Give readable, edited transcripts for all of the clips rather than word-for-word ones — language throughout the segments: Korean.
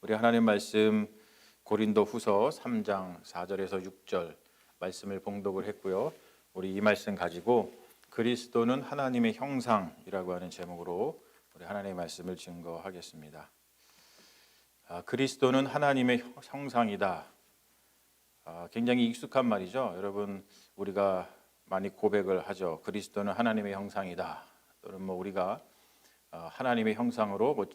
우리 하나님 말씀 고린도 후서 3장 4절에서 6절 말씀을 봉독을 했고요. 우리 이 말씀 가지고 그리스도는 하나님의 형상이라고 하는 제목으로 우리 하나님의 말씀을 증거하겠습니다. 그리스도는 하나님의 형상이다. 굉장히 익숙한 말이죠. 여러분, 우리가 많이 고백을 하죠. 그리스도는 하나님의 형상이다. 또는 우리가 하나님의 형상으로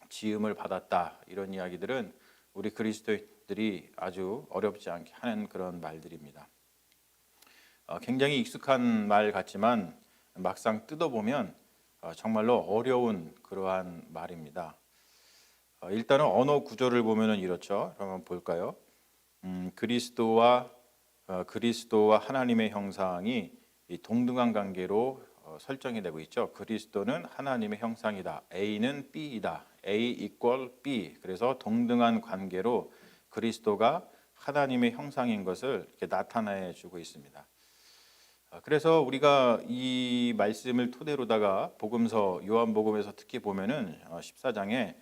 지음을 받았다. 이런 이야기들은 우리 그리스도인들이 아주 어렵지 않게 하는 그런 말들입니다. 굉장히 익숙한 말 같지만 막상 뜯어보면 정말로 어려운 그러한 말입니다. 일단은 언어 구조를 보면은 이렇죠. 한번 볼까요? 그리스도와 하나님의 형상이 이 동등한 관계로 설정이 되고 있죠. 그리스도는 하나님의 형상이다. A는 B이다. A equal B. 그래서 동등한 관계로 그리스도가 하나님의 형상인 것을 이렇게 나타내 주고 있습니다. 그래서 우리가 이 말씀을 토대로다가 복음서 요한복음에서 특히 보면은 14장에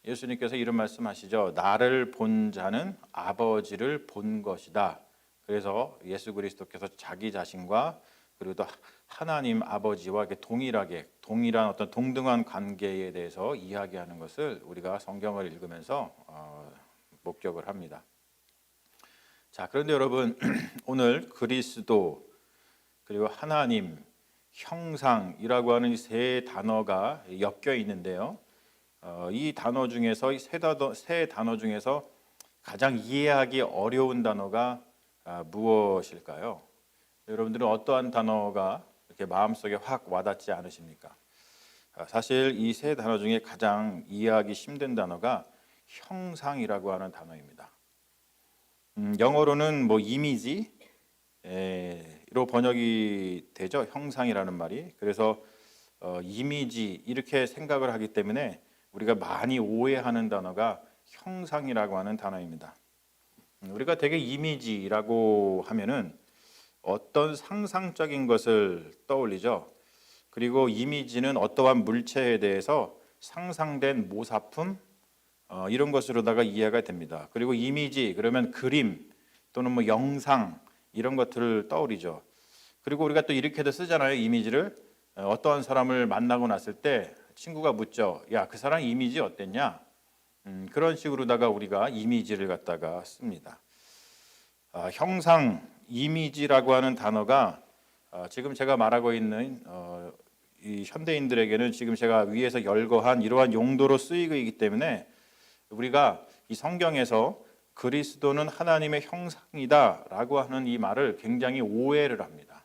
예수님께서 이런 말씀하시죠. 나를 본 자는 아버지를 본 것이다. 그래서 예수 그리스도께서 자기 자신과 그리고 또 하나님 아버지와 동일한 어떤 동등한 관계에 대해서 이야기하는 것을 우리가 성경을 읽으면서 목격을 합니다. 자, 그런데 여러분 오늘 그리스도 그리고 하나님, 형상이라고 하는 세 단어가 엮여 있는데요. 이 단어 중에서 세 단어 중에서 가장 이해하기 어려운 단어가 무엇일까요? 여러분들은 어떠한 단어가 이렇게 마음속에 확 와닿지 않으십니까? 사실 이 세 단어 중에 가장 이해하기 힘든 단어가 형상이라고 하는 단어입니다. 영어로는 이미지로 번역이 되죠. 형상이라는 말이. 그래서 이미지 이렇게 생각을 하기 때문에 우리가 많이 오해하는 단어가 형상이라고 하는 단어입니다. 우리가 되게 이미지라고 하면은 어떤 상상적인 것을 떠올리죠. 그리고 이미지는 어떠한 물체에 대해서 상상된 모사품 이런 것으로다가 이해가 됩니다. 그리고 이미지 그러면 그림 또는 영상 이런 것들을 떠올리죠. 그리고 우리가 또 이렇게도 쓰잖아요. 이미지를 어떠한 사람을 만나고 났을 때 친구가 묻죠. 야, 그 사람 이미지 어땠냐? 그런 식으로다가 우리가 이미지를 갖다가 씁니다. 형상, 이미지라고 하는 단어가 지금 제가 말하고 있는 이 현대인들에게는 지금 제가 위에서 열거한 이러한 용도로 쓰이고 있기 때문에 우리가 이 성경에서 그리스도는 하나님의 형상이다라고 하는 이 말을 굉장히 오해를 합니다.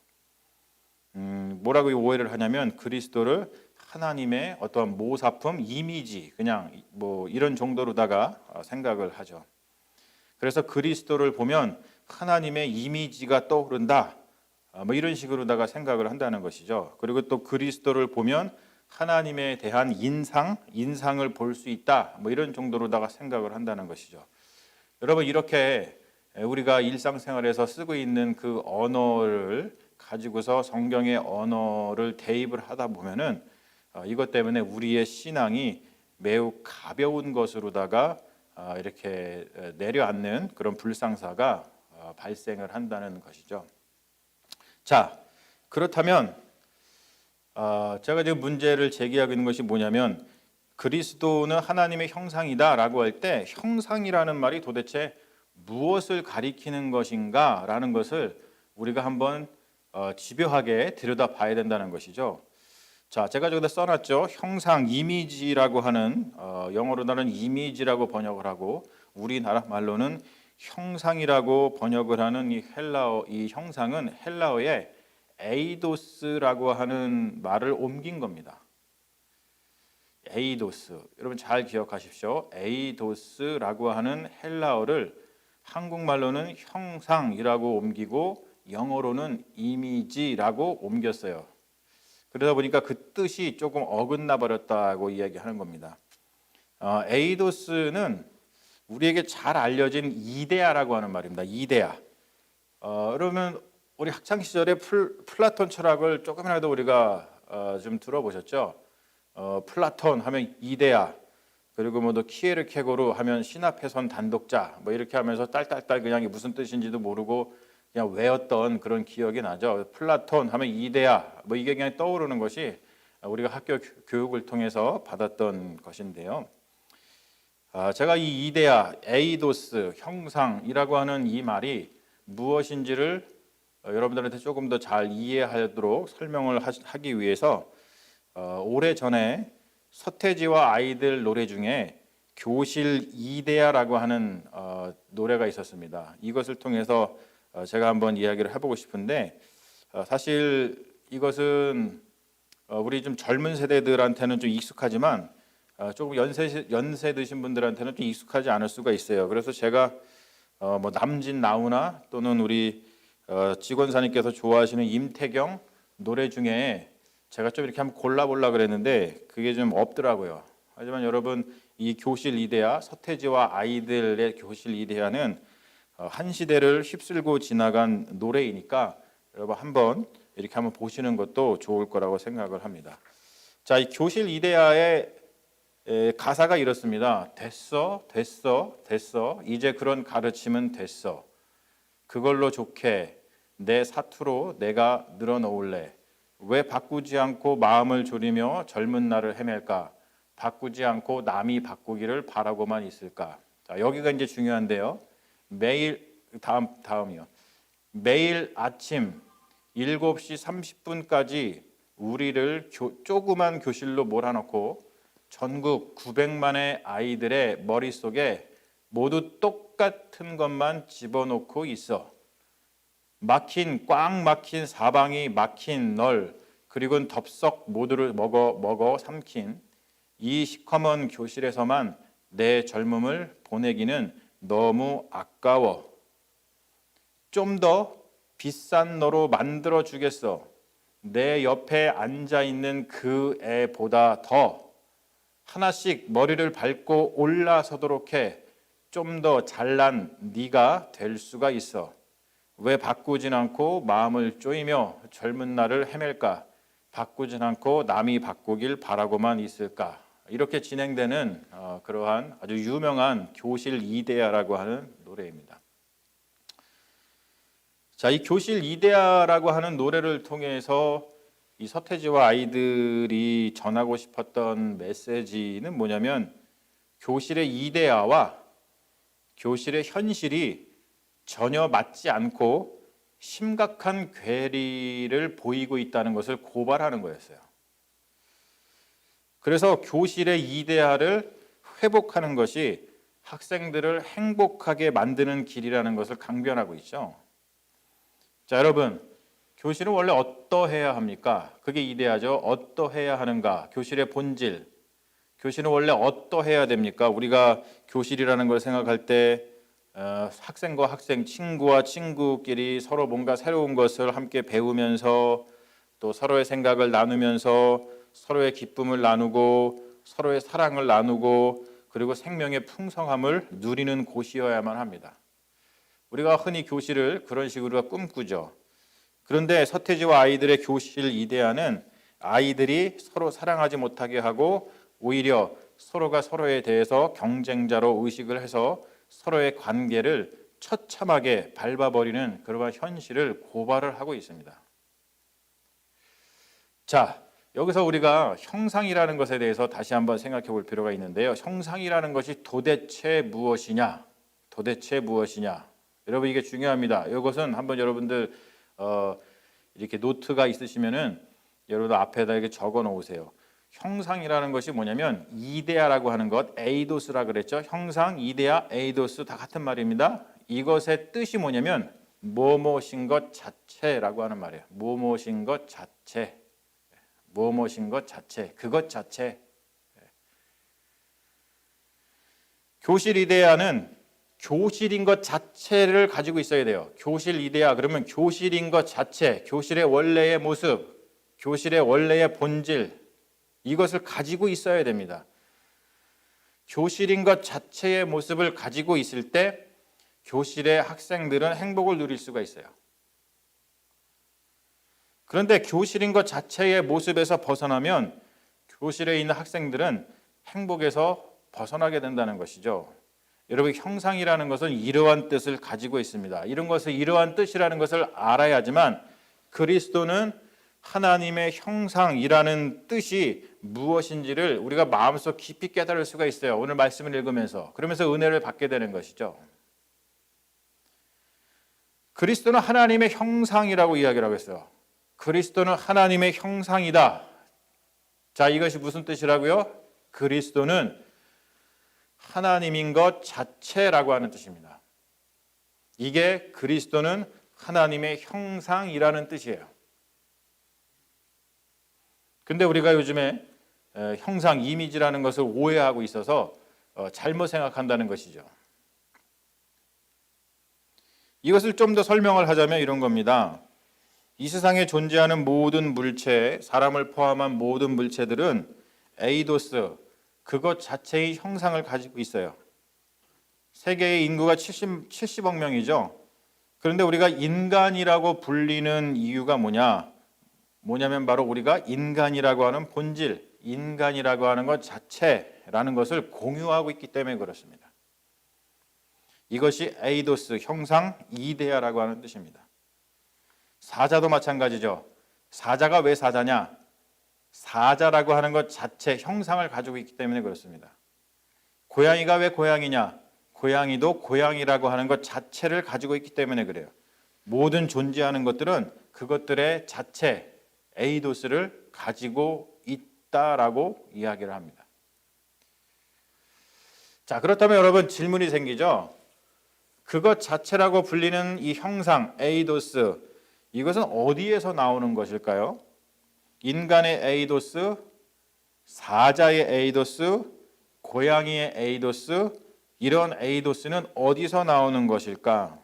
뭐라고 오해를 하냐면 그리스도를 하나님의 어떠한 모사품, 이미지 그냥 이런 정도로다가 생각을 하죠. 그래서 그리스도를 보면 하나님의 이미지가 떠오른다. 이런 식으로다가 생각을 한다는 것이죠. 그리고 또 그리스도를 보면 하나님에 대한 인상을 볼 수 있다. 이런 정도로다가 생각을 한다는 것이죠. 여러분 이렇게 우리가 일상생활에서 쓰고 있는 그 언어를 가지고서 성경의 언어를 대입을 하다 보면은 이것 때문에 우리의 신앙이 매우 가벼운 것으로다가 이렇게 내려앉는 그런 불상사가 발생을 한다는 것이죠. 자, 그렇다면 제가 지금 문제를 제기하고 있는 것이 뭐냐면 그리스도는 하나님의 형상이다라고 할 때 형상이라는 말이 도대체 무엇을 가리키는 것인가 라는 것을 우리가 한번 집요하게 들여다봐야 된다는 것이죠. 자, 제가 저기다 써놨죠. 형상, 이미지라고 하는 영어로는 이미지라고 번역을 하고 우리나라 말로는 형상이라고 번역을 하는 이 형상은 헬라어의 에이도스라고 하는 말을 옮긴 겁니다. 에이도스. 여러분 잘 기억하십시오. 에이도스라고 하는 헬라어를 한국말로는 형상이라고 옮기고 영어로는 이미지라고 옮겼어요. 그러다 보니까 그 뜻이 조금 어긋나 버렸다고 이야기하는 겁니다. 에이도스는 우리에게 잘 알려진 이데아라고 하는 말입니다. 이데아. 그러면 우리 학창 시절에 플라톤 철학을 조금이라도 우리가 좀 들어보셨죠? 플라톤 하면 이데아. 그리고 뭐 또 키에르케고르 하면 신합해선 단독자 뭐 이렇게 하면서 딸딸딸 그냥 이게 무슨 뜻인지도 모르고 그냥 외웠던 그런 기억이 나죠. 플라톤 하면 이데아 뭐 이게 그냥 떠오르는 것이 우리가 학교 교육을 통해서 받았던 것인데요. 제가 이 이데아, 에이도스, 형상이라고 하는 이 말이 무엇인지를 여러분들한테 조금 더 잘 이해하도록 설명을 하기 위해서 오래전에 서태지와 아이들 노래 중에 교실 이데아라고 하는 노래가 있었습니다. 이것을 통해서 제가 한번 이야기를 해보고 싶은데 사실 이것은 우리 좀 젊은 세대들한테는 좀 익숙하지만 조금 연세 드신 분들한테는 좀 익숙하지 않을 수가 있어요. 그래서 제가 뭐 남진 나우나 또는 우리 직원사님께서 좋아하시는 임태경 노래 중에 제가 좀 이렇게 한번 골라보려고 그랬는데 그게 좀 없더라고요. 하지만 여러분 이 교실 이데아 서태지와 아이들의 교실 이데아는 한 시대를 휩쓸고 지나간 노래이니까 여러분 한번 이렇게 한번 보시는 것도 좋을 거라고 생각을 합니다. 자, 이 교실 이데아의 가사가 이렇습니다. 됐어, 됐어, 됐어. 이제 그런 가르침은 됐어. 그걸로 좋게 내 사투로 내가 늘어놓을래. 왜 바꾸지 않고 마음을 졸이며 젊은 날을 헤맬까? 바꾸지 않고 남이 바꾸기를 바라고만 있을까? 자, 여기가 이제 중요한데요. 매일 다음이요. 매일 아침 7시 30분까지 우리를 조그만 교실로 몰아넣고 전국 900만의 아이들의 머릿속에 모두 똑같은 것만 집어넣고 있어. 꽉 막힌 사방이 막힌 널 그리고 덥석 모두를 먹어 삼킨 이 시커먼 교실에서만 내 젊음을 보내기는 너무 아까워. 좀 더 비싼 너로 만들어 주겠어. 내 옆에 앉아 있는 그 애보다 더 하나씩 머리를 밟고 올라서도록 해. 좀 더 잘난 네가 될 수가 있어. 왜 바꾸진 않고 마음을 쪼이며 젊은 날을 헤맬까? 바꾸진 않고 남이 바꾸길 바라고만 있을까? 이렇게 진행되는 그러한 아주 유명한 교실 이데아라고 하는 노래입니다. 자, 이 교실 이데아라고 하는 노래를 통해서 이 서태지와 아이들이 전하고 싶었던 메시지는 뭐냐면 교실의 이데아와 교실의 현실이 전혀 맞지 않고 심각한 괴리를 보이고 있다는 것을 고발하는 거였어요. 그래서 교실의 이데아를 회복하는 것이 학생들을 행복하게 만드는 길이라는 것을 강변하고 있죠. 자, 여러분, 교실은 원래 어떠해야 합니까? 그게 이데아죠. 어떠해야 하는가? 교실의 본질. 교실은 원래 어떠해야 됩니까? 우리가 교실이라는 걸 생각할 때 학생과 학생, 친구와 친구끼리 서로 뭔가 새로운 것을 함께 배우면서 또 서로의 생각을 나누면서 서로의 기쁨을 나누고 서로의 사랑을 나누고 그리고 생명의 풍성함을 누리는 곳이어야만 합니다. 우리가 흔히 교실을 그런 식으로 꿈꾸죠. 그런데 서태지와 아이들의 교실 이데아는 아이들이 서로 사랑하지 못하게 하고 오히려 서로가 서로에 대해서 경쟁자로 의식을 해서 서로의 관계를 처참하게 밟아버리는 그러한 현실을 고발을 하고 있습니다. 자, 여기서 우리가 형상이라는 것에 대해서 다시 한번 생각해 볼 필요가 있는데요. 형상이라는 것이 도대체 무엇이냐? 도대체 무엇이냐? 여러분 이게 중요합니다. 이것은 한번 여러분들 이렇게 노트가 있으시면은 여러분 앞에다 이렇게 적어 놓으세요. 형상이라는 것이 뭐냐면 이데아라고 하는 것, 에이도스라 그랬죠. 형상, 이데아, 에이도스 다 같은 말입니다. 이것의 뜻이 뭐냐면 무엇인 것 자체라고 하는 말이에요. 무엇인 것 자체, 무엇인 것 자체, 그것 자체. 교실 이데아는 교실인 것 자체를 가지고 있어야 돼요. 교실 이데아 그러면 교실인 것 자체, 교실의 원래의 모습, 교실의 원래의 본질 이것을 가지고 있어야 됩니다. 교실인 것 자체의 모습을 가지고 있을 때 교실의 학생들은 행복을 누릴 수가 있어요. 그런데 교실인 것 자체의 모습에서 벗어나면 교실에 있는 학생들은 행복에서 벗어나게 된다는 것이죠. 여러분, 형상이라는 것은 이러한 뜻을 가지고 있습니다. 이런 것을 이러한 뜻이라는 것을 알아야지만 그리스도는 하나님의 형상이라는 뜻이 무엇인지를 우리가 마음속 깊이 깨달을 수가 있어요. 오늘 말씀을 읽으면서 그러면서 은혜를 받게 되는 것이죠. 그리스도는 하나님의 형상이라고 이야기를 하고 있어요. 그리스도는 하나님의 형상이다. 자, 이것이 무슨 뜻이라고요? 그리스도는 하나님인 것 자체라고 하는 뜻입니다. 이게 그리스도는 하나님의 형상이라는 뜻이에요. 근데 우리가 요즘에 형상, 이미지라는 것을 오해하고 있어서 잘못 생각한다는 것이죠. 이것을 좀 더 설명을 하자면 이런 겁니다. 이 세상에 존재하는 모든 물체, 사람을 포함한 모든 물체들은 에이도스, 그것 자체의 형상을 가지고 있어요. 세계의 인구가 70억 명이죠. 그런데 우리가 인간이라고 불리는 이유가 뭐냐면 바로 우리가 인간이라고 하는 본질, 인간이라고 하는 것 자체라는 것을 공유하고 있기 때문에 그렇습니다. 이것이 에이도스, 형상, 이데아라고 하는 뜻입니다. 사자도 마찬가지죠. 사자가 왜 사자냐? 사자라고 하는 것 자체, 형상을 가지고 있기 때문에 그렇습니다. 고양이가 왜 고양이냐? 고양이도 고양이라고 하는 것 자체를 가지고 있기 때문에 그래요. 모든 존재하는 것들은 그것들의 자체, 에이도스를 가지고 있다라고 이야기를 합니다. 자, 그렇다면 여러분 질문이 생기죠. 그것 자체라고 불리는 이 형상, 에이도스, 이것은 어디에서 나오는 것일까요? 인간의 에이도스, 사자의 에이도스, 고양이의 에이도스, 이런 에이도스는 어디서 나오는 것일까?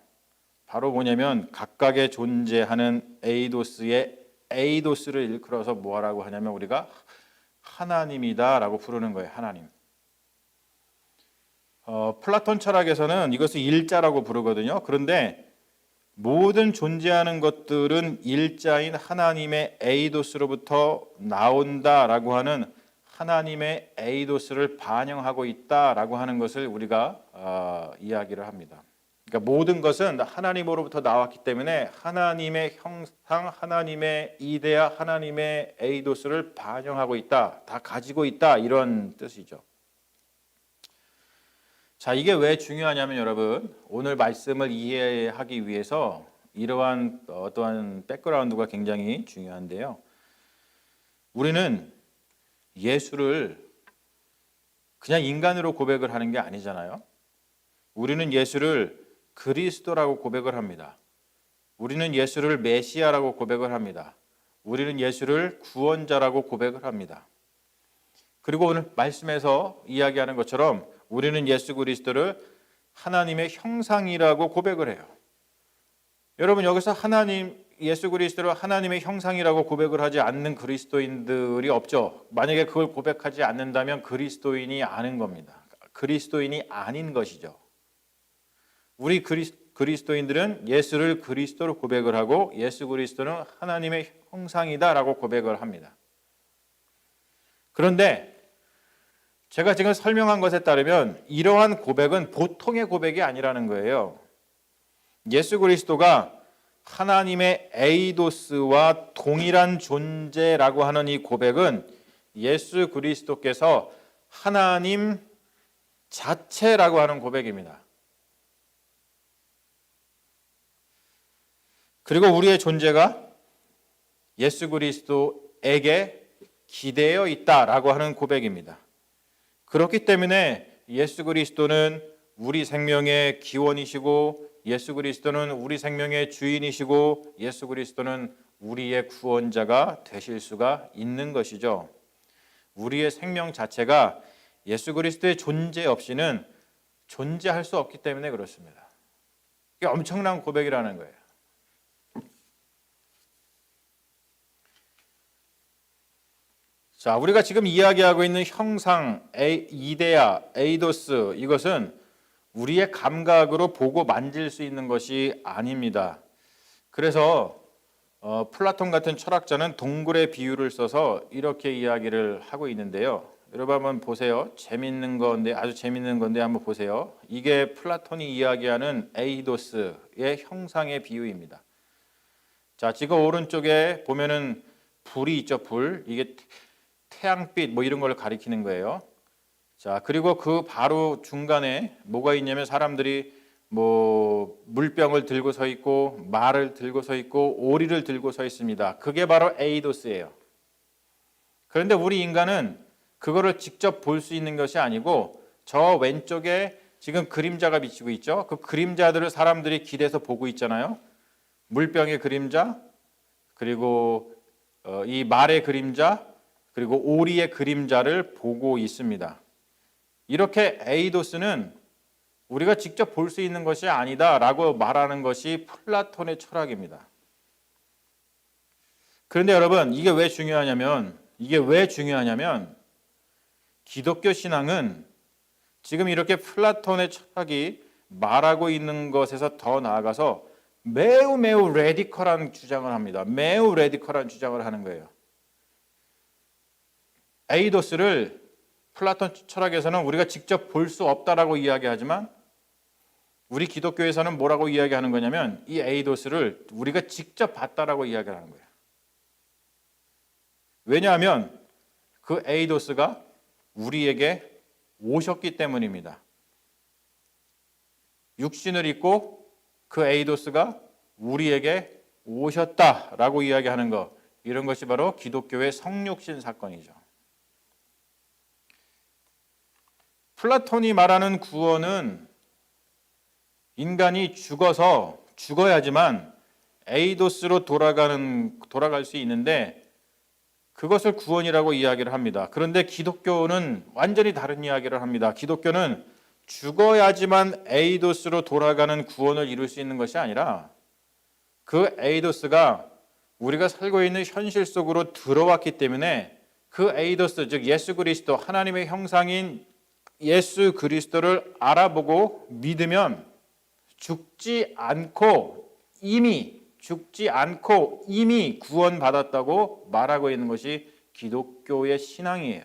바로 뭐냐면 각각의 존재하는 에이도스의 에이도스를 일컬어서 뭐라고 하냐면 우리가 하나님이다라고 부르는 거예요. 하나님. 플라톤 철학에서는 이것을 일자라고 부르거든요. 그런데 모든 존재하는 것들은 일자인 하나님의 에이도스로부터 나온다라고 하는 하나님의 에이도스를 반영하고 있다라고 하는 것을 우리가 이야기를 합니다. 그러니까 모든 것은 하나님으로부터 나왔기 때문에 하나님의 형상, 하나님의 이데아, 하나님의 에이도스를 반영하고 있다, 다 가지고 있다, 이런 뜻이죠. 자, 이게 왜 중요하냐면 여러분, 오늘 말씀을 이해하기 위해서 이러한 어떠한 백그라운드가 굉장히 중요한데요. 우리는 예수를 그냥 인간으로 고백을 하는 게 아니잖아요. 우리는 예수를 그리스도라고 고백을 합니다. 우리는 예수를 메시아라고 고백을 합니다. 우리는 예수를 구원자라고 고백을 합니다. 그리고 오늘 말씀에서 이야기하는 것처럼 우리는 예수 그리스도를 하나님의 형상이라고 고백을 해요. 여러분, 여기서 예수 그리스도를 하나님의 형상이라고 고백을 하지 않는 그리스도인들이 없죠. 만약에 그걸 고백하지 않는다면 그리스도인이 아닌 겁니다. 그리스도인이 아닌 것이죠. 우리 그리스도인들은 예수를 그리스도로 고백을 하고 예수 그리스도는 하나님의 형상이다라고 고백을 합니다. 그런데 제가 지금 설명한 것에 따르면 이러한 고백은 보통의 고백이 아니라는 거예요. 예수 그리스도가 하나님의 에이도스와 동일한 존재라고 하는 이 고백은 예수 그리스도께서 하나님 자체라고 하는 고백입니다. 그리고 우리의 존재가 예수 그리스도에게 기대어 있다라고 하는 고백입니다. 그렇기 때문에 예수 그리스도는 우리 생명의 기원이시고 예수 그리스도는 우리 생명의 주인이시고 예수 그리스도는 우리의 구원자가 되실 수가 있는 것이죠. 우리의 생명 자체가 예수 그리스도의 존재 없이는 존재할 수 없기 때문에 그렇습니다. 이게 엄청난 고백이라는 거예요. 자, 우리가 지금 이야기하고 있는 형상, 이데아, 에이도스, 이것은 우리의 감각으로 보고 만질 수 있는 것이 아닙니다. 그래서 플라톤 같은 철학자는 동굴의 비유를 써서 이렇게 이야기를 하고 있는데요. 여러분 한번 보세요. 재밌는 건데 아주 재밌는 건데 한번 보세요. 이게 플라톤이 이야기하는 에이도스의 형상의 비유입니다. 자, 지금 오른쪽에 보면은 불이 있죠. 불. 이게 태양빛 뭐 이런 걸 가리키는 거예요. 자, 그리고 그 바로 중간에 뭐가 있냐면 사람들이 뭐 물병을 들고 서 있고 말을 들고 서 있고 오리를 들고 서 있습니다. 그게 바로 에이도스예요. 그런데 우리 인간은 그거를 직접 볼 수 있는 것이 아니고 저 왼쪽에 지금 그림자가 비치고 있죠. 그 그림자들을 사람들이 길에서 보고 있잖아요. 물병의 그림자, 그리고 이 말의 그림자, 그리고 오리의 그림자를 보고 있습니다. 이렇게 에이도스는 우리가 직접 볼 수 있는 것이 아니다라고 말하는 것이 플라톤의 철학입니다. 그런데 여러분, 이게 왜 중요하냐면 기독교 신앙은 지금 이렇게 플라톤의 철학이 말하고 있는 것에서 더 나아가서 매우 레디컬한 주장을 합니다. 매우 레디컬한 주장을 하는 거예요. 에이도스를 플라톤 철학에서는 우리가 직접 볼 수 없다라고 이야기하지만 우리 기독교에서는 뭐라고 이야기하는 거냐면 이 에이도스를 우리가 직접 봤다라고 이야기를 하는 거예요. 왜냐하면 그 에이도스가 우리에게 오셨기 때문입니다. 육신을 입고 그 에이도스가 우리에게 오셨다라고 이야기하는 것, 이런 것이 바로 기독교의 성육신 사건이죠. 플라톤이 말하는 구원은 인간이 죽어야지만 에이도스로 돌아갈 수 있는데 그것을 구원이라고 이야기를 합니다. 그런데 기독교는 완전히 다른 이야기를 합니다. 기독교는 죽어야지만 에이도스로 돌아가는 구원을 이룰 수 있는 것이 아니라 그 에이도스가 우리가 살고 있는 현실 속으로 들어왔기 때문에 그 에이도스, 즉 예수 그리스도, 하나님의 형상인 예수 그리스도를 알아보고 믿으면 죽지 않고 이미 구원받았다고 말하고 있는 것이 기독교의 신앙이에요.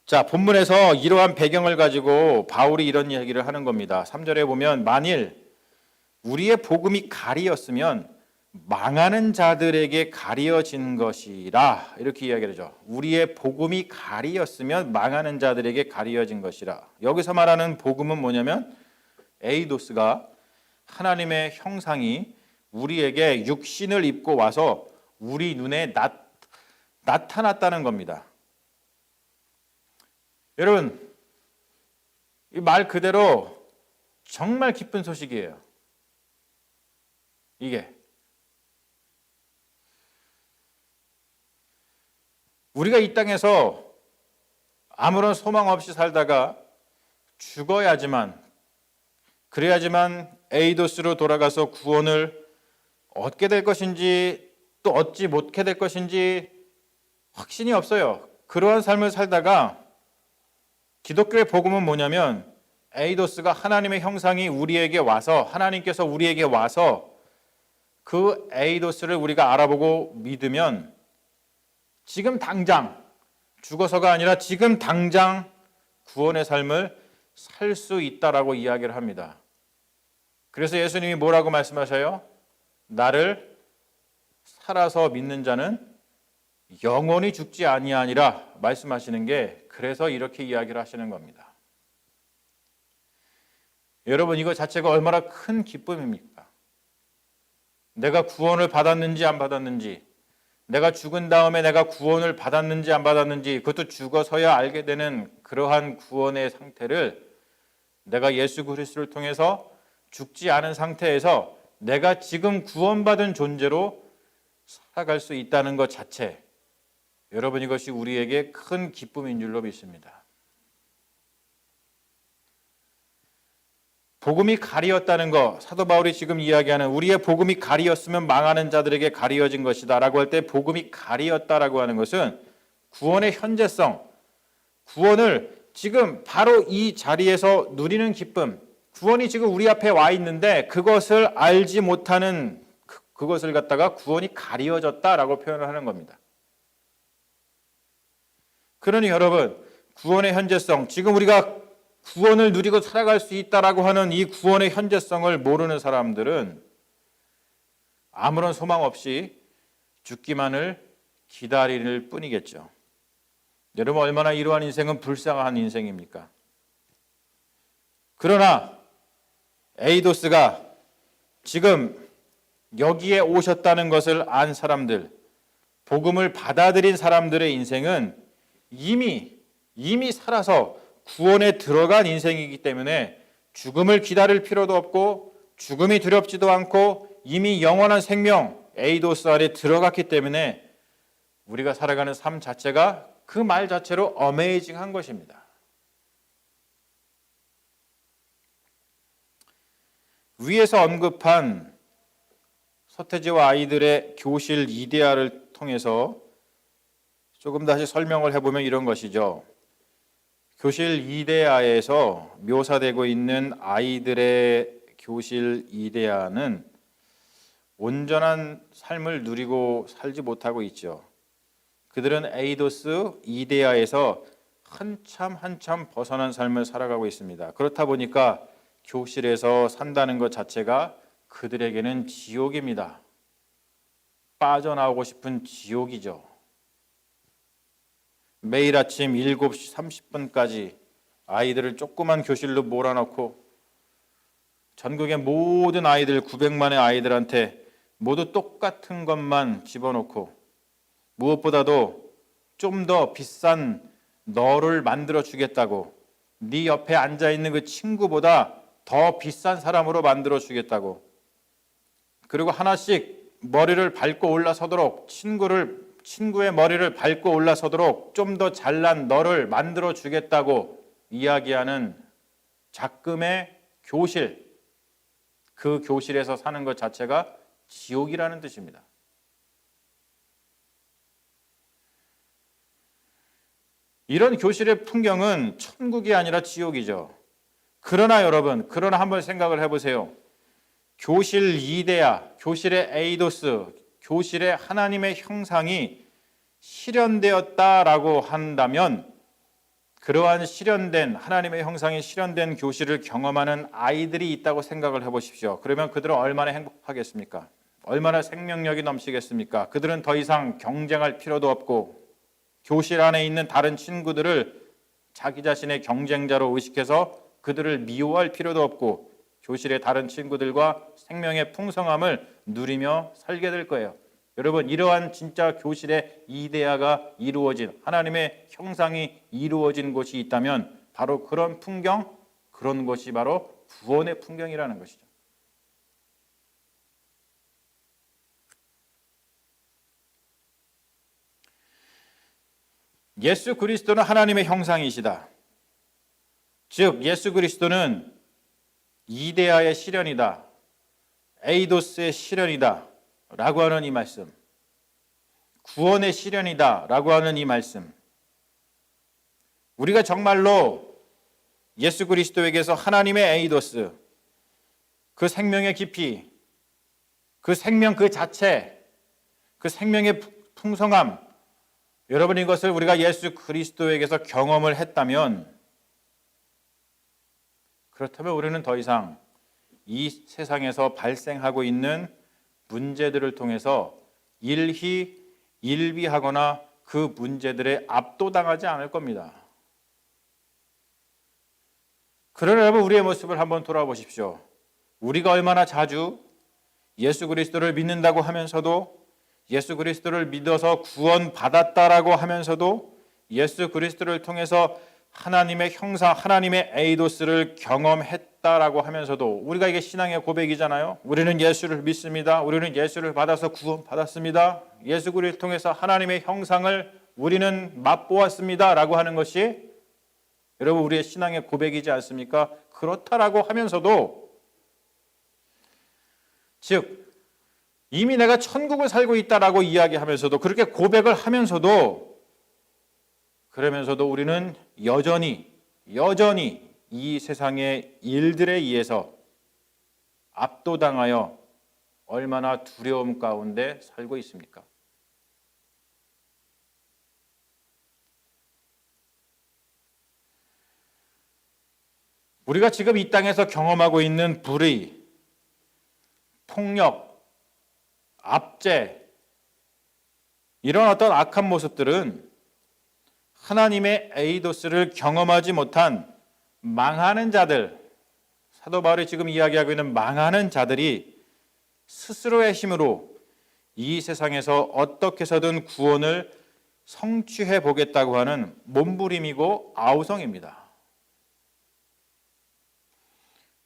자, 본문에서 이러한 배경을 가지고 바울이 이런 이야기를 하는 겁니다. 3절에 보면 만일 우리의 복음이 가리였으면 망하는 자들에게 가리어진 것이라, 이렇게 이야기를 하죠. 우리의 복음이 가리였으면 망하는 자들에게 가리어진 것이라. 여기서 말하는 복음은 뭐냐면 에이도스가 하나님의 형상이 우리에게 육신을 입고 와서 우리 눈에 나타났다는 겁니다. 여러분, 이 말 그대로 정말 기쁜 소식이에요. 이게 우리가 이 땅에서 아무런 소망 없이 살다가 그래야지만 에이도스로 돌아가서 구원을 얻게 될 것인지 또 얻지 못게 될 것인지 확신이 없어요. 그러한 삶을 살다가 기독교의 복음은 뭐냐면 에이도스가 하나님의 형상이 우리에게 와서, 하나님께서 우리에게 와서 그 에이도스를 우리가 알아보고 믿으면 지금 당장, 죽어서가 아니라 지금 당장 구원의 삶을 살 수 있다라고 이야기를 합니다. 그래서 예수님이 뭐라고 말씀하셔요? 나를 살아서 믿는 자는 영원히 죽지 아니하니라 말씀하시는 게, 그래서 이렇게 이야기를 하시는 겁니다. 여러분, 이거 자체가 얼마나 큰 기쁨입니까? 내가 구원을 받았는지 안 받았는지, 내가 죽은 다음에 내가 구원을 받았는지 안 받았는지, 그것도 죽어서야 알게 되는 그러한 구원의 상태를 내가 예수 그리스도를 통해서 죽지 않은 상태에서 내가 지금 구원받은 존재로 살아갈 수 있다는 것 자체, 여러분, 이것이 우리에게 큰 기쁨인 줄로 믿습니다. 복음이 가리었다는 것, 사도 바울이 지금 이야기하는 우리의 복음이 가리었으면 망하는 자들에게 가리어진 것이다 라고 할 때 복음이 가리었다라고 하는 것은 구원의 현재성, 구원을 지금 바로 이 자리에서 누리는 기쁨, 구원이 지금 우리 앞에 와 있는데 그것을 알지 못하는 그것을 갖다가 구원이 가리워졌다라고 표현을 하는 겁니다. 그러니 여러분, 구원의 현재성, 지금 우리가 구원을 누리고 살아갈 수 있다라고 하는 이 구원의 현재성을 모르는 사람들은 아무런 소망 없이 죽기만을 기다릴 뿐이겠죠. 여러분, 얼마나 이러한 인생은 불쌍한 인생입니까? 그러나 에이도스가 지금 여기에 오셨다는 것을 안 사람들, 복음을 받아들인 사람들의 인생은 이미 살아서 구원에 들어간 인생이기 때문에 죽음을 기다릴 필요도 없고 죽음이 두렵지도 않고 이미 영원한 생명 에이도스 안에 들어갔기 때문에 우리가 살아가는 삶 자체가 그 말 자체로 어메이징한 것입니다. 위에서 언급한 서태지와 아이들의 교실 이데아를 통해서 조금 다시 설명을 해보면 이런 것이죠. 교실 이데아에서 묘사되고 있는 아이들의 교실 이데아는 온전한 삶을 누리고 살지 못하고 있죠. 그들은 에이도스 이데아에서 한참 벗어난 삶을 살아가고 있습니다. 그렇다 보니까 교실에서 산다는 것 자체가 그들에게는 지옥입니다. 빠져나오고 싶은 지옥이죠. 매일 아침 7시 30분까지 아이들을 조그만 교실로 몰아넣고 전국의 모든 아이들 900만의 아이들한테 모두 똑같은 것만 집어넣고 무엇보다도 좀 더 비싼 너를 만들어 주겠다고, 네 옆에 앉아있는 그 친구보다 더 비싼 사람으로 만들어 주겠다고, 그리고 하나씩 머리를 밟고 올라서도록 친구의 머리를 밟고 올라서도록 좀 더 잘난 너를 만들어 주겠다고 이야기하는 작금의 교실, 그 교실에서 사는 것 자체가 지옥이라는 뜻입니다. 이런 교실의 풍경은 천국이 아니라 지옥이죠. 그러나 여러분, 한번 생각을 해보세요. 교실 이데아, 교실의 에이도스, 교실의 하나님의 형상이 실현되었다라고 한다면 그러한 실현된 하나님의 형상이 실현된 교실을 경험하는 아이들이 있다고 생각을 해보십시오. 그러면 그들은 얼마나 행복하겠습니까? 얼마나 생명력이 넘치겠습니까? 그들은 더 이상 경쟁할 필요도 없고 교실 안에 있는 다른 친구들을 자기 자신의 경쟁자로 의식해서 그들을 미워할 필요도 없고 교실의 다른 친구들과 생명의 풍성함을 누리며 살게 될 거예요. 여러분, 이러한 진짜 교실의 이데아가 이루어진, 하나님의 형상이 이루어진 곳이 있다면 바로 그런 풍경, 그런 것이 바로 구원의 풍경이라는 것이죠. 예수 그리스도는 하나님의 형상이시다. 즉 예수 그리스도는 이데아의 실현이다, 에이도스의 실현이다 라고 하는 이 말씀, 구원의 실현이다 라고 하는 이 말씀, 우리가 정말로 예수 그리스도에게서 하나님의 에이도스, 그 생명의 깊이, 그 생명 그 자체, 그 생명의 풍성함, 여러분, 이것을 우리가 예수 그리스도에게서 경험을 했다면, 그렇다면 우리는 더 이상 이 세상에서 발생하고 있는 문제들을 통해서 일비하거나 그 문제들에 압도당하지 않을 겁니다. 그러나 여러분, 우리의 모습을 한번 돌아보십시오. 우리가 얼마나 자주 예수 그리스도를 믿는다고 하면서도, 예수 그리스도를 믿어서 구원받았다라고 하면서도, 예수 그리스도를 통해서 하나님의 형상, 하나님의 에이도스를 경험했다라고 하면서도, 우리가 이게 신앙의 고백이잖아요. 우리는 예수를 믿습니다. 우리는 예수를 받아서 구원받았습니다. 예수 그리스도를 통해서 하나님의 형상을 우리는 맛보았습니다 라고 하는 것이 여러분 우리의 신앙의 고백이지 않습니까? 그렇다라고 하면서도, 즉 이미 내가 천국을 살고 있다라고 이야기하면서도, 그렇게 고백을 하면서도, 그러면서도 우리는 여전히 이 세상의 일들에 의해서 압도당하여 얼마나 두려움 가운데 살고 있습니까? 우리가 지금 이 땅에서 경험하고 있는 불의, 폭력, 압제, 이런 어떤 악한 모습들은 하나님의 에이도스를 경험하지 못한 망하는 자들, 사도 바울이 지금 이야기하고 있는 망하는 자들이 스스로의 힘으로 이 세상에서 어떻게 해서든 구원을 성취해 보겠다고 하는 몸부림이고 아우성입니다.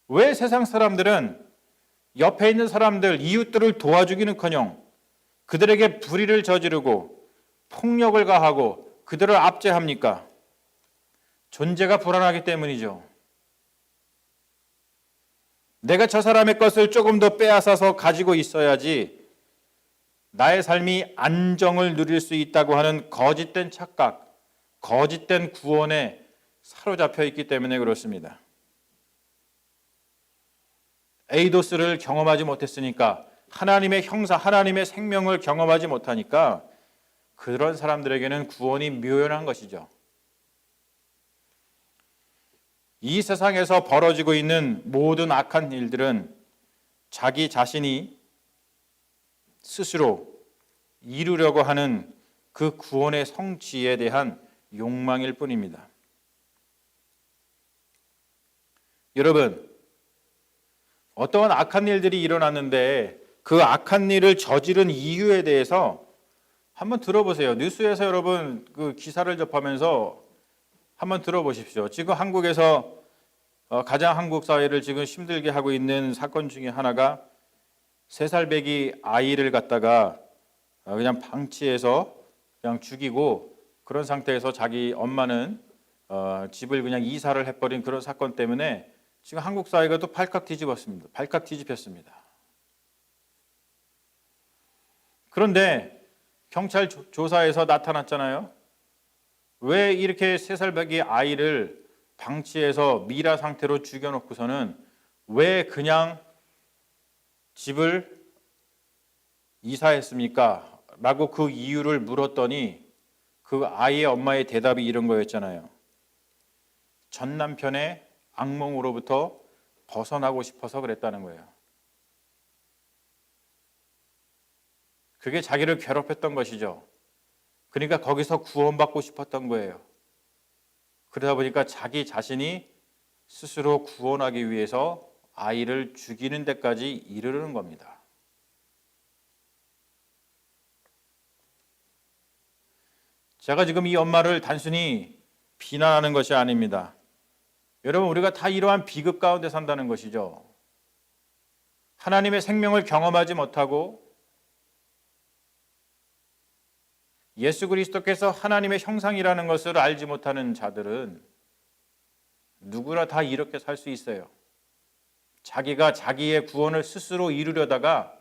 왜 세상 사람들은 옆에 있는 사람들, 이웃들을 도와주기는커녕 그들에게 불의를 저지르고 폭력을 가하고 그들을 압제합니까? 존재가 불안하기 때문이죠. 내가 저 사람의 것을 조금 더 빼앗아서 가지고 있어야지 나의 삶이 안정을 누릴 수 있다고 하는 거짓된 착각, 거짓된 구원에 사로잡혀 있기 때문에 그렇습니다. 에이도스를 경험하지 못했으니까, 하나님의 형사, 하나님의 생명을 경험하지 못하니까 그런 사람들에게는 구원이 묘연한 것이죠. 이 세상에서 벌어지고 있는 모든 악한 일들은 자기 자신이 스스로 이루려고 하는 그 구원의 성취에 대한 욕망일 뿐입니다. 여러분, 어떠한 악한 일들이 일어났는데 그 악한 일을 저지른 이유에 대해서 한번 들어보세요. 뉴스에서 여러분 그 기사를 접하면서 한번 들어보십시오. 지금 한국에서 가장 한국 사회를 지금 힘들게 하고 있는 사건 중에 하나가 3살 배기 아이를 갖다가 그냥 방치해서 그냥 죽이고 그런 상태에서 자기 엄마는 집을 그냥 이사를 해버린 그런 사건 때문에 지금 한국 사회가 또 발칵 뒤집었습니다. 발칵 뒤집혔습니다. 그런데 경찰 조사에서 나타났잖아요. 왜 이렇게 3살 배기 아이를 방치해서 미라 상태로 죽여놓고서는 왜 그냥 집을 이사했습니까? 라고 그 이유를 물었더니 그 아이의 엄마의 대답이 이런 거였잖아요. 전 남편의 악몽으로부터 벗어나고 싶어서 그랬다는 거예요. 그게 자기를 괴롭혔던 것이죠. 그러니까 거기서 구원받고 싶었던 거예요. 그러다 보니까 자기 자신이 스스로 구원하기 위해서 아이를 죽이는 데까지 이르는 겁니다. 제가 지금 이 엄마를 단순히 비난하는 것이 아닙니다. 여러분, 우리가 다 이러한 비극 가운데 산다는 것이죠. 하나님의 생명을 경험하지 못하고 예수 그리스도께서 하나님의 형상이라는 것을 알지 못하는 자들은 누구나 다 이렇게 살 수 있어요. 자기가 자기의 구원을 스스로 이루려다가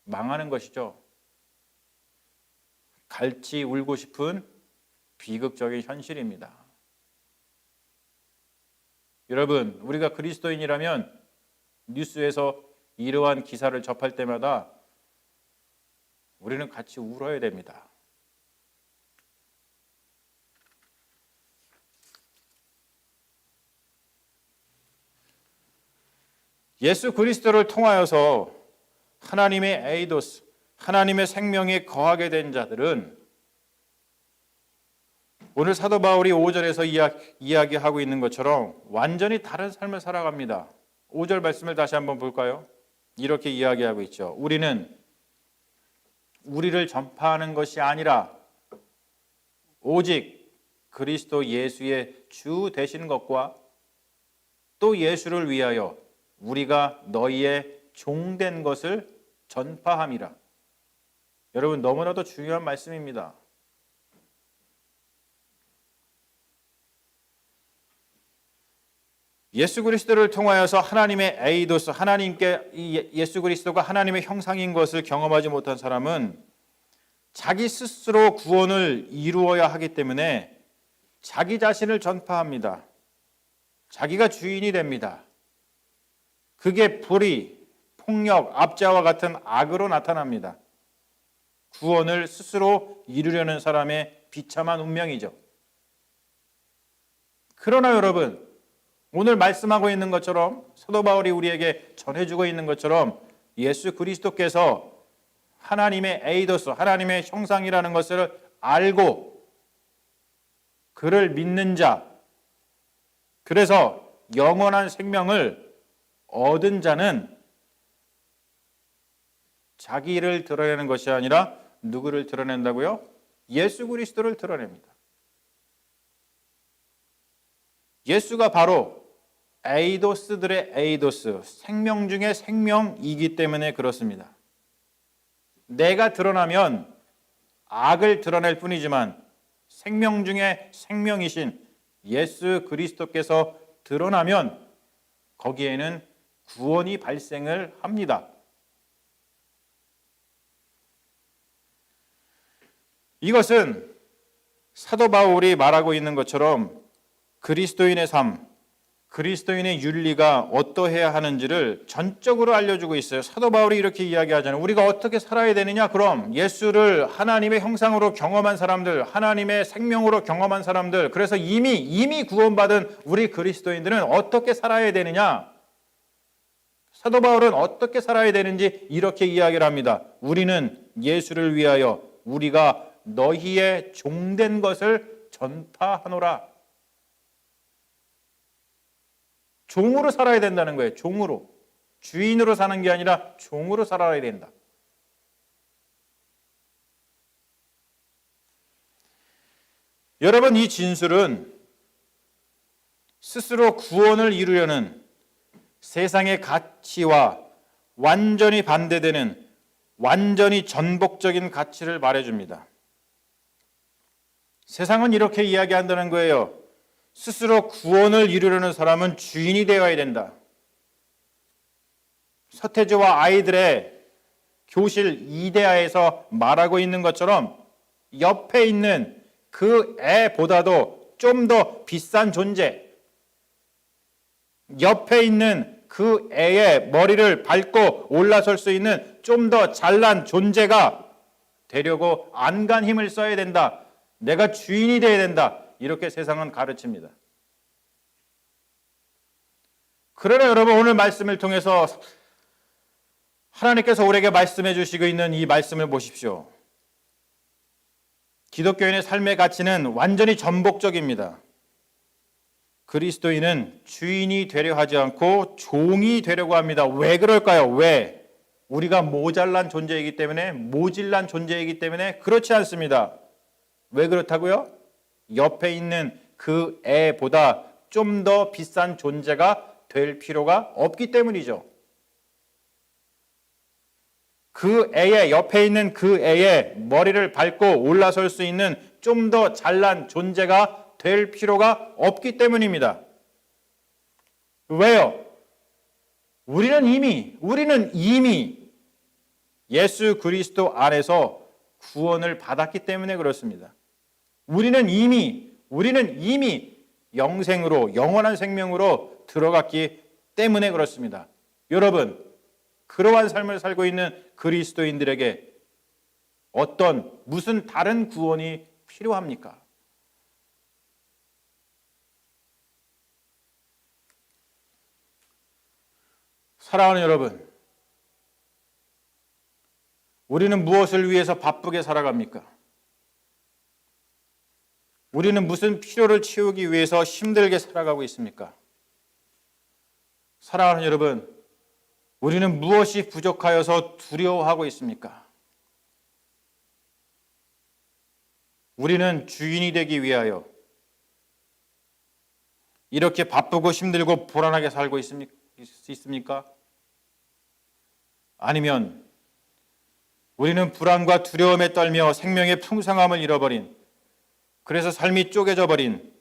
망하는 것이죠. 갈치 울고 싶은 비극적인 현실입니다. 여러분, 우리가 그리스도인이라면 뉴스에서 이러한 기사를 접할 때마다 우리는 같이 울어야 됩니다. 예수 그리스도를 통하여서 하나님의 에이도스, 하나님의 생명에 거하게 된 자들은 오늘 사도 바울이 5절에서 이야기하고 있는 것처럼 완전히 다른 삶을 살아갑니다. 5절 말씀을 다시 한번 볼까요? 이렇게 이야기하고 있죠. 우리는 우리를 전파하는 것이 아니라 오직 그리스도 예수의 주 되신 것과 또 예수를 위하여 우리가 너희의 종된 것을 전파함이라. 여러분, 너무나도 중요한 말씀입니다. 예수 그리스도를 통하여서 하나님의 에이도스, 하나님께 예수 그리스도가 하나님의 형상인 것을 경험하지 못한 사람은 자기 스스로 구원을 이루어야 하기 때문에 자기 자신을 전파합니다. 자기가 주인이 됩니다. 그게 불의, 폭력, 압제와 같은 악으로 나타납니다. 구원을 스스로 이루려는 사람의 비참한 운명이죠. 그러나 여러분, 오늘 말씀하고 있는 것처럼 사도 바울이 우리에게 전해주고 있는 것처럼 예수 그리스도께서 하나님의 에이도스, 하나님의 형상이라는 것을 알고 그를 믿는 자, 그래서 영원한 생명을 얻은 자는 자기를 드러내는 것이 아니라 누구를 드러낸다고요? 예수 그리스도를 드러냅니다. 예수가 바로 에이도스들의 에이도스, 생명 중에 생명이기 때문에 그렇습니다. 내가 드러나면 악을 드러낼 뿐이지만 생명 중에 생명이신 예수 그리스도께서 드러나면 거기에는 구원이 발생을 합니다. 이것은 사도 바울이 말하고 있는 것처럼 그리스도인의 삶, 그리스도인의 윤리가 어떠해야 하는지를 전적으로 알려주고 있어요. 사도 바울이 이렇게 이야기하잖아요. 우리가 어떻게 살아야 되느냐? 그럼 예수를 하나님의 형상으로 경험한 사람들, 하나님의 생명으로 경험한 사람들, 그래서 이미 구원받은 우리 그리스도인들은 어떻게 살아야 되느냐? 사도 바울은 어떻게 살아야 되는지 이렇게 이야기를 합니다. 우리는 예수를 위하여 우리가 너희의 종된 것을 전파하노라. 종으로 살아야 된다는 거예요. 종으로. 주인으로 사는 게 아니라 종으로 살아야 된다. 여러분, 이 진술은 스스로 구원을 이루려는 세상의 가치와 완전히 반대되는 완전히 전복적인 가치를 말해줍니다. 세상은 이렇게 이야기한다는 거예요. 스스로 구원을 이루려는 사람은 주인이 되어야 된다. 서태지와 아이들의 교실 이데아에서 말하고 있는 것처럼 옆에 있는 그 애보다도 좀 더 비싼 존재, 옆에 있는 그 애의 머리를 밟고 올라설 수 있는 좀 더 잘난 존재가 되려고 안간 힘을 써야 된다. 내가 주인이 되어야 된다. 이렇게 세상은 가르칩니다. 그러나 여러분, 오늘 말씀을 통해서 하나님께서 우리에게 말씀해 주시고 있는 이 말씀을 보십시오. 기독교인의 삶의 가치는 완전히 전복적입니다. 그리스도인은 주인이 되려 하지 않고 종이 되려고 합니다. 왜 그럴까요? 왜? 우리가 모자란 존재이기 때문에, 모질란 존재이기 때문에? 그렇지 않습니다. 왜 그렇다고요? 옆에 있는 그 애보다 좀 더 비싼 존재가 될 필요가 없기 때문이죠. 그 애의 옆에 있는 그 애의 머리를 밟고 올라설 수 있는 좀 더 잘난 존재가 될 필요가 없기 때문입니다. 왜요? 우리는 이미 예수 그리스도 안에서 구원을 받았기 때문에 그렇습니다. 우리는 이미 영생으로, 영원한 생명으로 들어갔기 때문에 그렇습니다. 여러분, 그러한 삶을 살고 있는 그리스도인들에게 무슨 다른 구원이 필요합니까? 사랑하는 여러분, 우리는 무엇을 위해서 바쁘게 살아갑니까? 우리는 무슨 필요를 채우기 위해서 힘들게 살아가고 있습니까? 사랑하는 여러분, 우리는 무엇이 부족하여서 두려워하고 있습니까? 우리는 주인이 되기 위하여 이렇게 바쁘고 힘들고 불안하게 살고 있습니까? 아니면 우리는 불안과 두려움에 떨며 생명의 풍성함을 잃어버린, 그래서 삶이 쪼개져 버린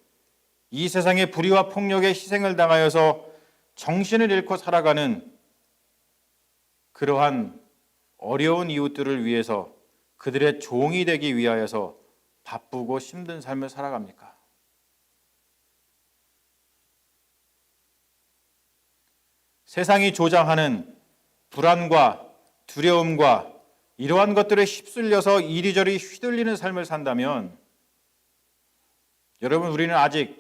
이 세상의 불의와 폭력에 희생을 당하여서 정신을 잃고 살아가는 그러한 어려운 이웃들을 위해서 그들의 종이 되기 위하여서 바쁘고 힘든 삶을 살아갑니까? 세상이 조장하는 불안과 두려움과 이러한 것들에 휩쓸려서 이리저리 휘둘리는 삶을 산다면 여러분, 우리는 아직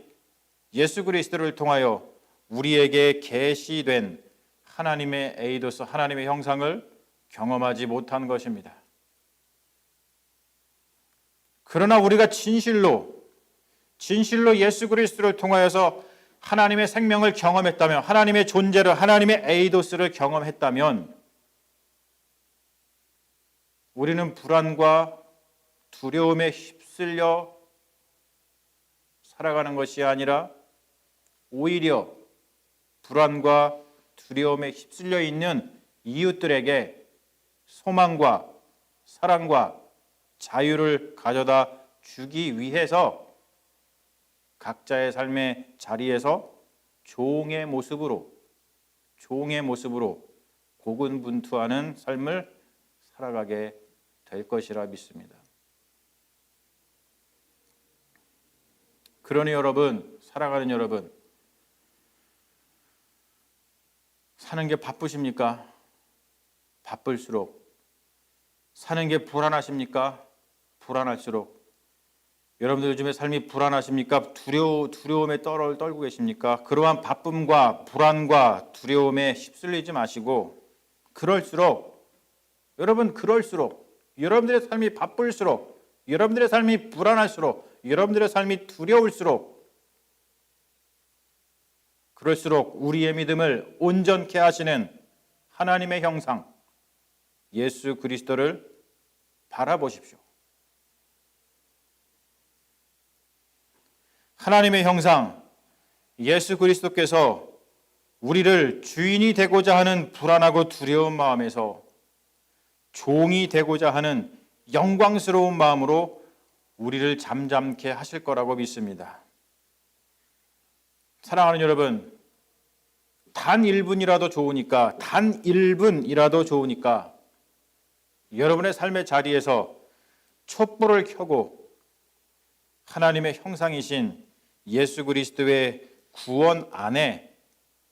예수 그리스도를 통하여 우리에게 계시된 하나님의 에이도스, 하나님의 형상을 경험하지 못한 것입니다. 그러나 우리가 진실로 예수 그리스도를 통하여서 하나님의 생명을 경험했다면, 하나님의 존재를, 하나님의 에이도스를 경험했다면 우리는 불안과 두려움에 휩쓸려 살아가는 것이 아니라 오히려 불안과 두려움에 휩쓸려 있는 이웃들에게 소망과 사랑과 자유를 가져다 주기 위해서 각자의 삶의 자리에서 종의 모습으로 고군분투하는 삶을 살아가게 될 것이라 믿습니다. 그러니 여러분, 사랑하는 여러분, 사는 게 바쁘십니까? 바쁠수록. 사는 게 불안하십니까? 불안할수록. 여러분들 요즘에 삶이 불안하십니까? 두려움에 떨고 계십니까? 그러한 바쁨과 불안과 두려움에 휩쓸리지 마시고, 그럴수록 여러분들의 삶이 바쁠수록, 여러분들의 삶이 불안할수록, 여러분들의 삶이 두려울수록, 그럴수록 우리의 믿음을 온전케 하시는 하나님의 형상 예수 그리스도를 바라보십시오. 하나님의 형상 예수 그리스도께서 우리를 주인이 되고자 하는 불안하고 두려운 마음에서 종이 되고자 하는 영광스러운 마음으로 우리를 잠잠케 하실 거라고 믿습니다. 사랑하는 여러분, 단 1분이라도 좋으니까 여러분의 삶의 자리에서 촛불을 켜고 하나님의 형상이신 예수 그리스도의 구원 안에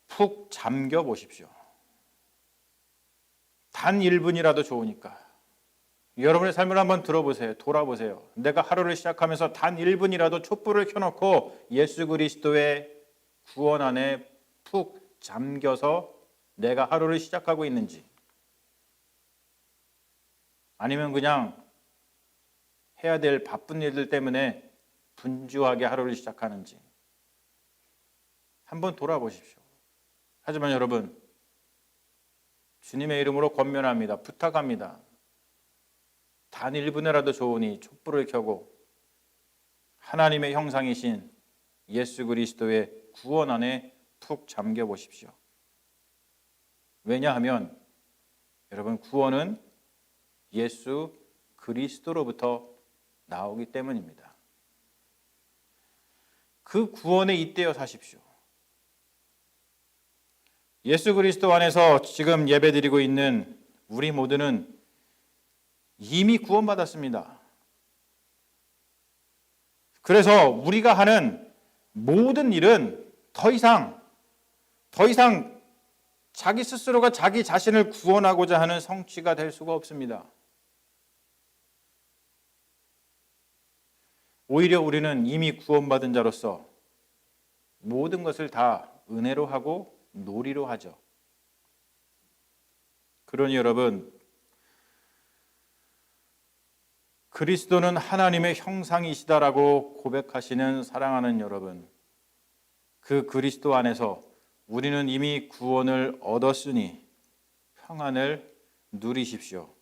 푹 잠겨 보십시오. 단 1분이라도 좋으니까. 여러분의 삶을 한번 돌아보세요. 내가 하루를 시작하면서 단 1분이라도 촛불을 켜놓고 예수 그리스도의 구원 안에 푹 잠겨서 내가 하루를 시작하고 있는지, 아니면 그냥 해야 될 바쁜 일들 때문에 분주하게 하루를 시작하는지 한번 돌아보십시오. 하지만 여러분, 주님의 이름으로 권면합니다. 부탁합니다. 단 1분이라도 좋으니 촛불을 켜고 하나님의 형상이신 예수 그리스도의 구원 안에 푹 잠겨 보십시오. 왜냐하면 여러분, 구원은 예수 그리스도로부터 나오기 때문입니다. 그 구원에 잇대어 사십시오. 예수 그리스도 안에서 지금 예배드리고 있는 우리 모두는 이미 구원받았습니다. 그래서 우리가 하는 모든 일은 더 이상 자기 스스로가 자기 자신을 구원하고자 하는 성취가 될 수가 없습니다. 오히려 우리는 이미 구원받은 자로서 모든 것을 다 은혜로 하고 놀이로 하죠. 그러니 여러분, 그리스도는 하나님의 형상이시다라고 고백하시는 사랑하는 여러분, 그 그리스도 안에서 우리는 이미 구원을 얻었으니 평안을 누리십시오.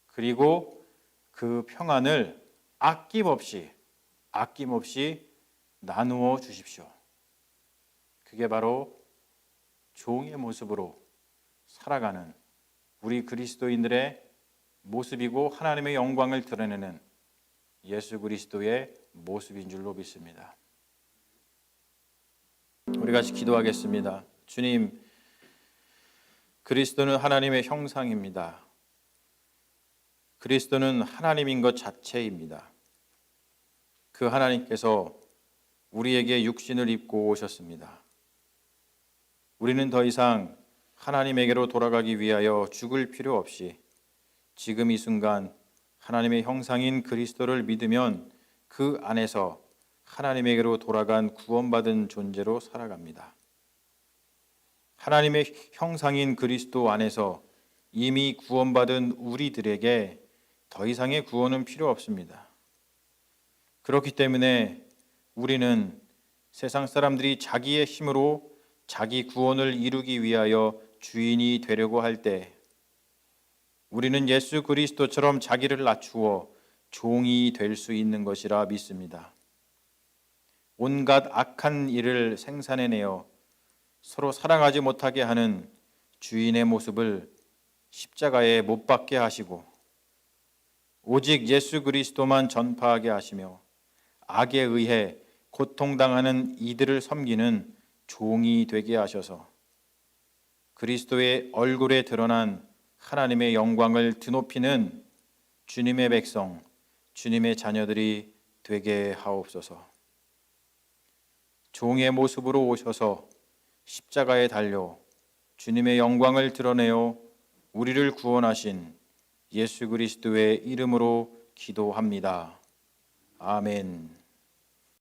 그리고 그 평안을 아낌없이 나누어 주십시오. 그게 바로 종의 모습으로 살아가는 우리 그리스도인들의 모습이고 하나님의 영광을 드러내는 예수 그리스도의 모습인 줄로 믿습니다. 우리 같이 기도하겠습니다. 주님, 그리스도는 하나님의 형상입니다. 그리스도는 하나님인 것 자체입니다. 그 하나님께서 우리에게 육신을 입고 오셨습니다. 우리는 더 이상 하나님에게로 돌아가기 위하여 죽을 필요 없이 지금 이 순간 하나님의 형상인 그리스도를 믿으면 그 안에서 하나님에게로 돌아간 구원받은 존재로 살아갑니다. 하나님의 형상인 그리스도 안에서 이미 구원받은 우리들에게 더 이상의 구원은 필요 없습니다. 그렇기 때문에 우리는 세상 사람들이 자기의 힘으로 자기 구원을 이루기 위하여 주인이 되려고 할 때 우리는 예수 그리스도처럼 자기를 낮추어 종이 될 수 있는 것이라 믿습니다. 온갖 악한 일을 생산해내어 서로 사랑하지 못하게 하는 주인의 모습을 십자가에 못 박게 하시고 오직 예수 그리스도만 전파하게 하시며 악에 의해 고통당하는 이들을 섬기는 종이 되게 하셔서 그리스도의 얼굴에 드러난 하나님의 영광을 드높이는 주님의 백성, 주님의 자녀들이 되게 하옵소서. 종의 모습으로 오셔서 십자가에 달려 주님의 영광을 드러내어 우리를 구원하신 예수 그리스도의 이름으로 기도합니다. 아멘.